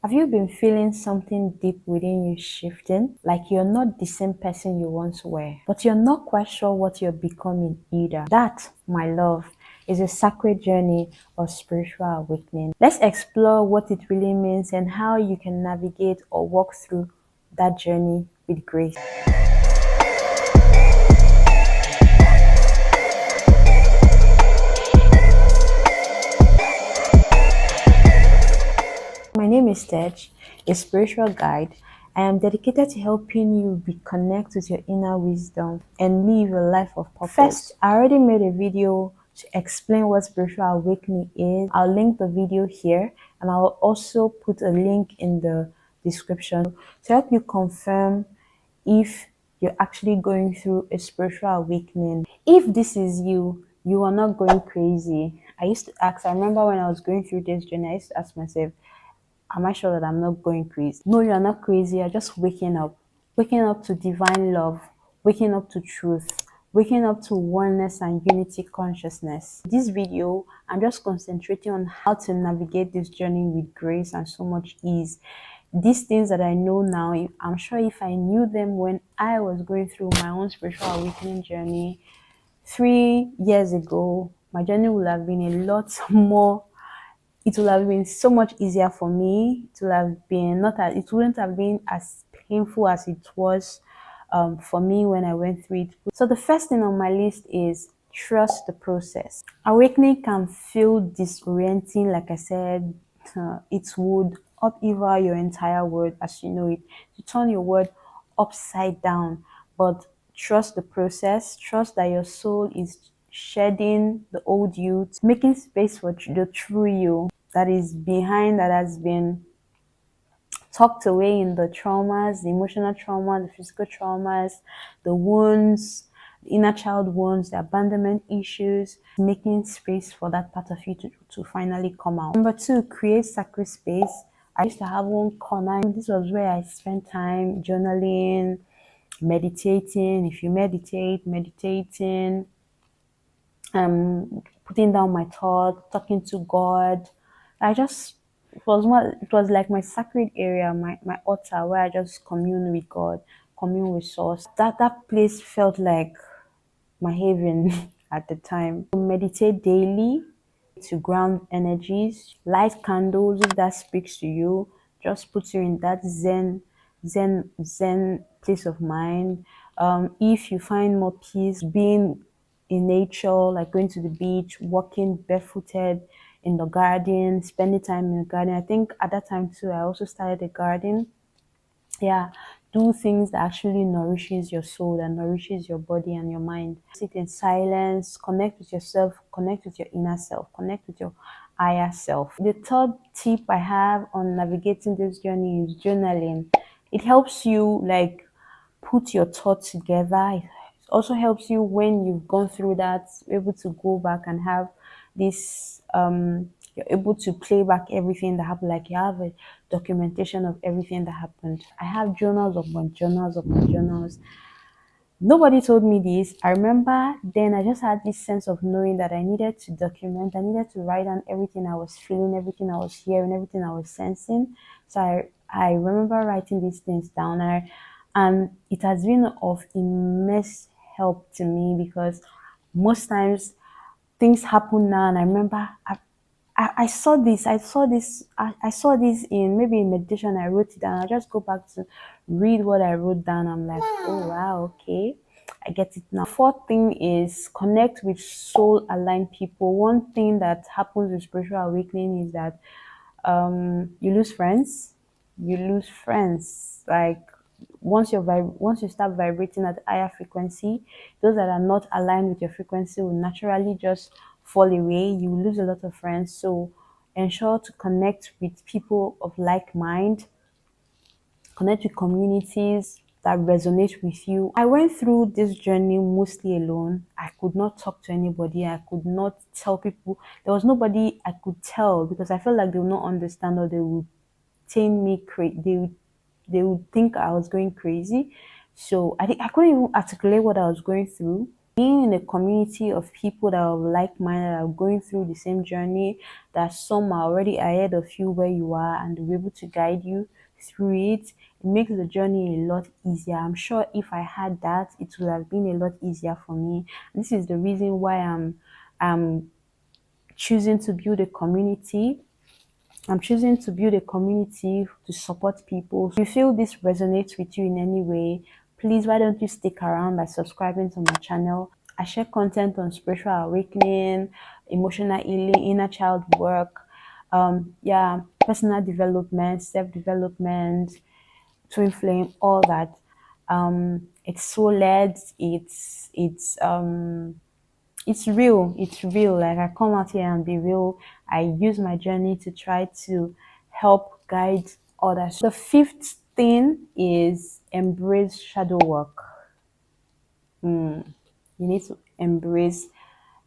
Have you been feeling something deep within you shifting? Like you're not the same person you once were, but you're not quite sure what you're becoming either. That, my love, is a sacred journey of spiritual awakening. Let's explore what it really means and how you can navigate or walk through that journey with grace. My name is Tej, a spiritual guide. I am dedicated to helping you reconnect with your inner wisdom and live a life of purpose. First, I already made a video to explain what spiritual awakening is. I'll link the video here and I'll also put a link in the description to help you confirm if you're actually going through a spiritual awakening. If this is you, you are not going crazy. I remember when I was going through this journey, I used to ask myself, am I sure that I'm not going crazy? No, you're not crazy. You're just waking up. Waking up to divine love. Waking up to truth. Waking up to oneness and unity consciousness. This video, I'm just concentrating on how to navigate this journey with grace and so much ease. These things that I know now, I'm sure if I knew them when I was going through my own spiritual awakening journey 3 years ago, my journey would have been a lot more. It would have been so much easier for me. It would have been it wouldn't have been as painful as it was for me when I went through it. So the first thing on my list is trust the process. Awakening can feel disorienting, like I said. It would upheaval your entire world as you know it. To turn your world upside down. But trust the process. Trust that your soul is shedding the old you, making space for the true you that is behind, that has been tucked away in the traumas, the emotional traumas, the physical traumas, the wounds, the inner child wounds, the abandonment issues, making space for that part of you to finally come out. Number two, create sacred space. I used to have one corner. This was where I spent time journaling, meditating. If you meditate, meditating, putting down my thoughts, talking to God. It was like my sacred area, my altar where I just commune with God, commune with source. That place felt like my haven at the time. Meditate daily to ground energies, light candles if that speaks to you, just puts you in that zen place of mind. If you find more peace being in nature, like going to the beach, walking barefooted in the garden, spending time in the garden. I think at that time too, I also started a garden. Yeah, do things that actually nourishes your soul, that nourishes your body and your mind. Sit in silence, connect with yourself, connect with your inner self, connect with your higher self. The third tip I have on navigating this journey is journaling. It helps you like put your thoughts together. It also helps you when you've gone through that, able to go back and have this you're able to play back everything that happened, like you have a documentation of everything that happened. I have journals upon journals upon journals. Nobody told me this. I remember then I just had this sense of knowing that I needed to document, I needed to write down everything I was feeling, everything I was hearing, everything I was sensing. So I remember writing these things down, and it has been of immense help to me because most times things happen now, and I remember I saw this, I saw this in maybe in meditation. I wrote it down. I just go back to read what I wrote down. I'm like, oh wow, okay, I get it now. Fourth thing is connect with soul aligned people. One thing that happens with spiritual awakening is that you lose friends. You lose friends. Like once you start vibrating at a higher frequency, those that are not aligned with your frequency will naturally just fall away. You will lose a lot of friends. So ensure to connect with people of like mind, connect with communities that resonate with you. I went through this journey mostly alone. I could not talk to anybody. I could not tell people. There was nobody I could tell because I felt like they would not understand, or they would tame me they would think I was going crazy. So I think I couldn't even articulate what I was going through. being in a community of people that are like-minded, that are going through the same journey, that some are already ahead of you where you are, and they're able to guide you through it. It makes the journey a lot easier. I'm sure if I had that, it would have been a lot easier for me. This is the reason why I'm choosing to build a community. I'm choosing to build a community to support people. If you feel this resonates with you in any way, please, why don't you stick around by subscribing to my channel? I share content on spiritual awakening, emotional healing, inner child work, yeah, personal development, self-development, twin flame, all that. It's soul led. It's real. It's real. Like, I come out here and be real. I use my journey to try to help guide others. The fifth thing is embrace shadow work. You need to embrace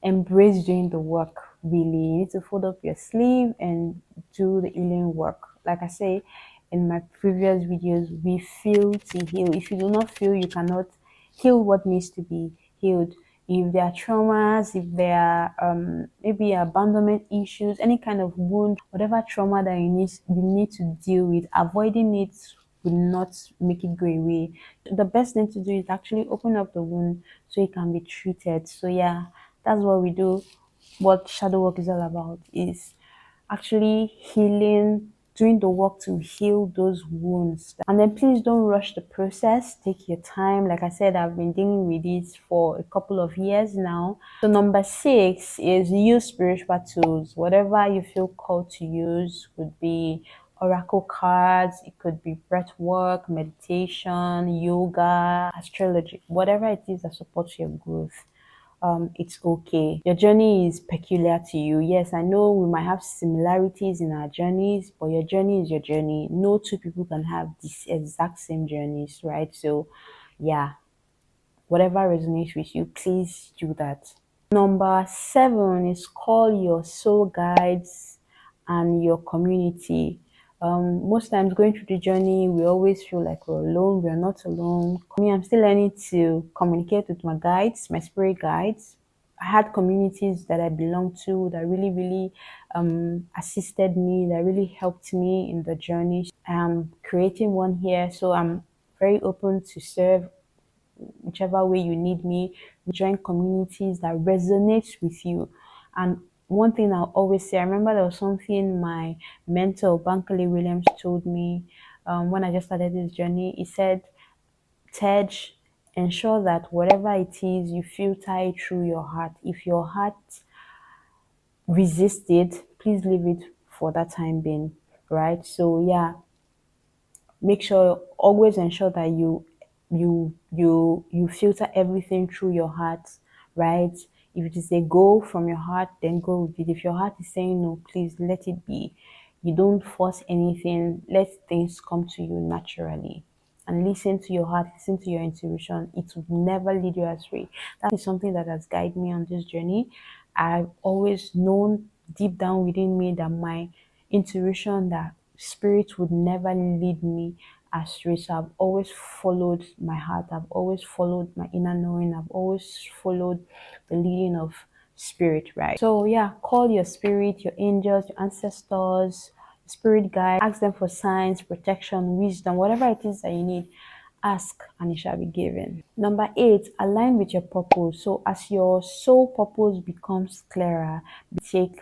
doing the work. Really, you need to fold up your sleeve and do the healing work. Like I say in my previous videos, we feel to heal. If you do not feel, you cannot heal what needs to be healed. If there are traumas, if there are maybe abandonment issues, any kind of wound, whatever trauma that you need to deal with, avoiding it will not make it go away. The best thing to do is actually open up the wound so it can be treated. So yeah, that's what we do. What shadow work is all about is actually healing, doing the work to heal those wounds. And then please don't rush the process. Take your time. Like I said, I've been dealing with this for a couple of years now. So number 6 is use spiritual tools. Whatever you feel called to use. Could be oracle cards, it could be breath work, meditation, yoga, astrology, whatever it is that supports your growth. It's okay. Your journey is peculiar to you. Yes, I know we might have similarities in our journeys, but your journey is your journey. No two people can have this exact same journeys, right? So, yeah, whatever resonates with you, please do that. Number 7 is call your soul guides and your community. Most times going through the journey, we always feel like we're alone. We're not alone. Me, I'm still learning to communicate with my guides, my spirit guides. I had communities that I belonged to that really, really assisted me, that really helped me in the journey. I'm creating one here, so I'm very open to serve whichever way you need me. Join communities that resonates with you. And one thing I'll always say, I remember there was something my mentor, Bankole Williams, told me when I just started this journey. He said, Tej, ensure that whatever it is, you filter it through your heart. If your heart resists it, please leave it for that time being, right? So yeah, make sure, always ensure that you filter everything through your heart, right? If it is a go from your heart, then go with it. If your heart is saying no, please let it be. You don't force anything. Let things come to you naturally, and listen to your heart, listen to your intuition. It will never lead you astray. That is something that has guided me on this journey. I've always known deep down within me that my intuition, that spirit would never lead me astray. So I've always followed my heart. I've always followed my inner knowing. I've always followed the leading of spirit, right? So yeah, call your spirit, your angels, your ancestors, spirit guide, ask them for signs, protection, wisdom, whatever it is that you need. Ask and it shall be given. Number 8, align with your purpose. So as your soul purpose becomes clearer, take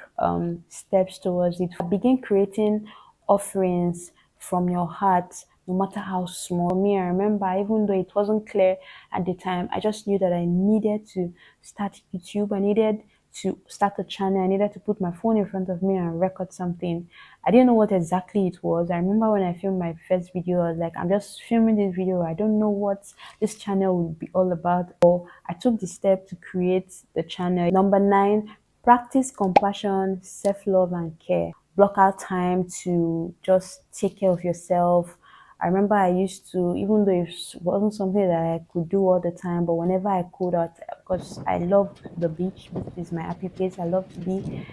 steps towards it. Begin creating offerings from your heart, no matter how small. For me, I remember, even though it wasn't clear at the time, I just knew that I needed to start YouTube. I needed to start a channel. I needed to put my phone in front of me and record something. I didn't know what exactly it was. I remember when I filmed my first video, I was like, I'm just filming this video. I don't know what this channel will be all about. So I took the step to create the channel. Number 9, practice compassion, self-love, and care. Block out time to just take care of yourself. I remember I used to, even though it wasn't something that I could do all the time, but whenever I could, because I love the beach. Beach is my happy place. I love to be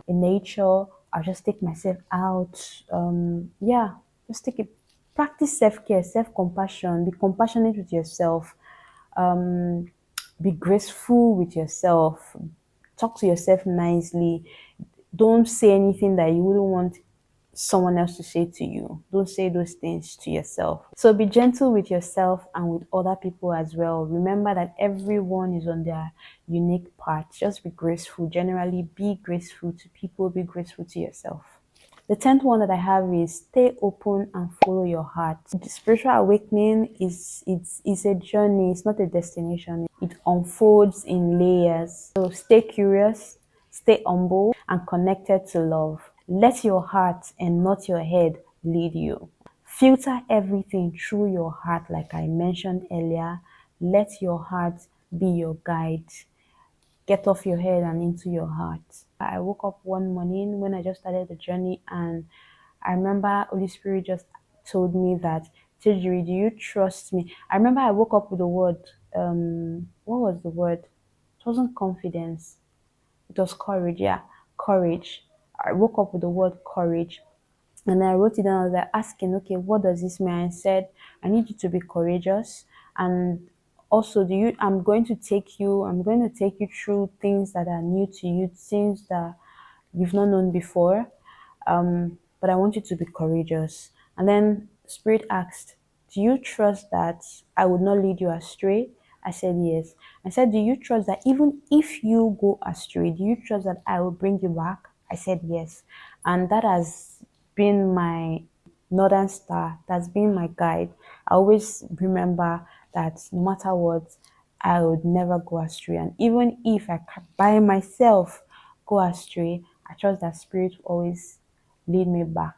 in nature. I'll just take myself out. Yeah, just take it. Practice self-care, self-compassion. Be compassionate with yourself. Be graceful with yourself. Talk to yourself nicely. Don't say anything that you wouldn't want someone else to say to you. Don't say those things to yourself. So be gentle with yourself and with other people as well. Remember that everyone is on their unique path. Just be graceful. Generally, be graceful to people, be graceful to yourself. The 10th one that I have is stay open and follow your heart. The spiritual awakening is a journey, it's not a destination. It unfolds in layers. So stay curious, stay humble, and connected to love. Let your heart and not your head lead you. Filter everything through your heart, like I mentioned earlier. Let your heart be your guide. Get off your head and into your heart. I woke up one morning when I just started the journey, and I remember Holy Spirit just told me that, Tejiri, do you trust me? I remember I woke up with the word, what was the word? It wasn't confidence. It was courage. Yeah, courage. I woke up with the word courage. And I wrote it down. I was like asking, okay, what does this mean? I said, I need you to be courageous. And also, I'm going to take you through things that are new to you, things that you've not known before. But I want you to be courageous. And then Spirit asked, do you trust that I would not lead you astray? I said, yes. I said, do you trust that even if you go astray, do you trust that I will bring you back? I said, yes. And that has been my northern star. That's been my guide. I always remember that no matter what, I would never go astray. And even if by myself go astray, I trust that Spirit will always lead me back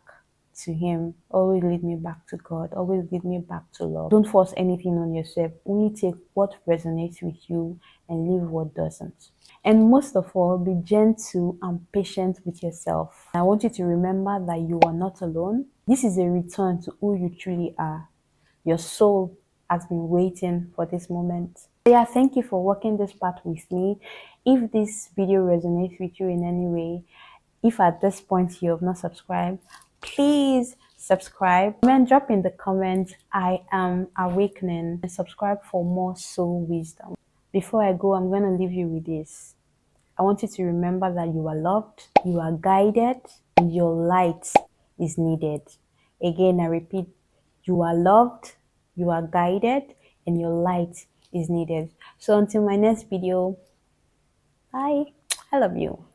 to Him, always lead me back to God, always lead me back to love. Don't force anything on yourself. Only take what resonates with you and leave what doesn't. And most of all, be gentle and patient with yourself. I want you to remember that you are not alone. This is a return to who you truly are. Your soul has been waiting for this moment. So yeah, thank you for walking this path with me. If this video resonates with you in any way, if at this point you have not subscribed, please subscribe. And then drop in the comments, I am awakening, and subscribe for more soul wisdom. Before I go, I'm going to leave you with this. I want you to remember that you are loved, you are guided, and your light is needed. Again, I repeat, you are loved, you are guided, and your light is needed. So until my next video, bye. I love you.